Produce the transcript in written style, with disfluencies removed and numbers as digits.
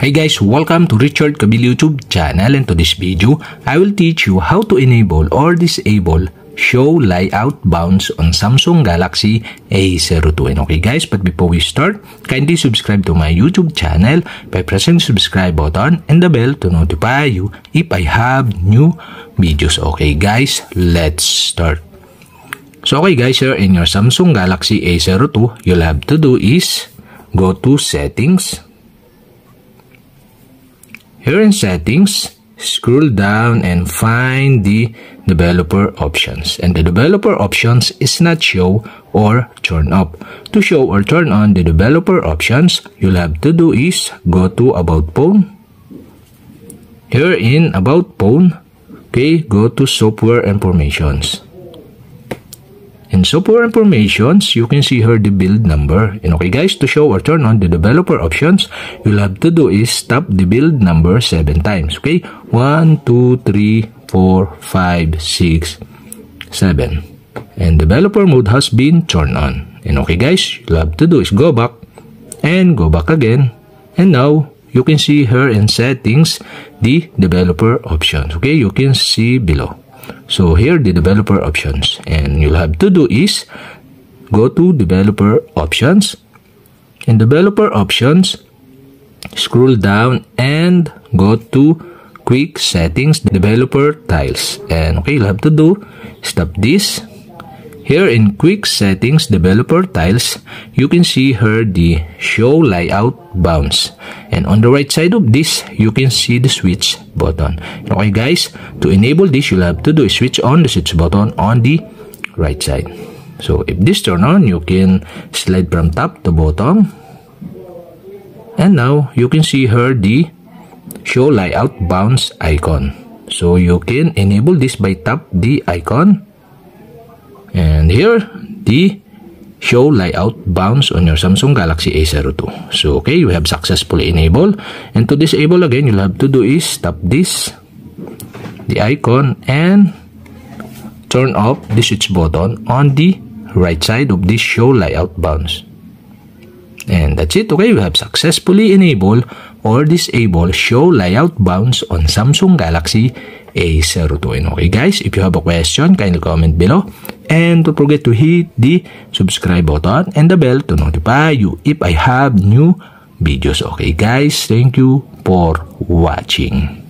Hey guys, welcome to Richard Kabil YouTube channel, and to this video, I will teach you how to enable or disable show layout bounds on Samsung Galaxy A02. And okay guys, but before we start, kindly subscribe to my YouTube channel by pressing the subscribe button and the bell to notify you if I have new videos. Okay guys, let's start. So okay guys, here in your Samsung Galaxy A02, you'll have to do is go to settings. Here in settings, scroll down and find the developer options. And the developer options is not show or turn off. To show or turn on the developer options, you'll have to do is go to about phone. Here in about phone, okay, go to software informations. In software informations, you can see here the build number. And okay guys, to show or turn on the developer options, you'll have to do is tap the build number 7 times. Okay, 1, 2, 3, 4, 5, 6, 7. And developer mode has been turned on. And okay guys, you'll have to do is go back and go back again. And now, you can see here in settings the developer options. Okay, you can see below. So here the developer options, and you'll have to do is go to developer options. In developer options, scroll down and go to quick settings, developer tiles. And okay, you'll have to do stop this. Here in quick settings, developer tiles, you can see here the show layout bounds. And on the right side of this, you can see the switch button. Okay guys, to enable this, you'll have to do is switch on the switch button on the right side. So if this turn on, you can slide from top to bottom. And now you can see here the show layout bounds icon. So you can enable this by tap the icon. And here, the show layout bounds on your Samsung Galaxy A02. So, okay, you have successfully enabled. And to disable again, you'll have to do is tap this, the icon, and turn off the switch button on the right side of this show layout bounds. And that's it. Okay, you have successfully enabled or disabled show layout bounds on Samsung Galaxy A02. And okay guys, if you have a question, kindly comment below. And don't forget to hit the subscribe button and the bell to notify you if I have new videos. Okay guys, thank you for watching.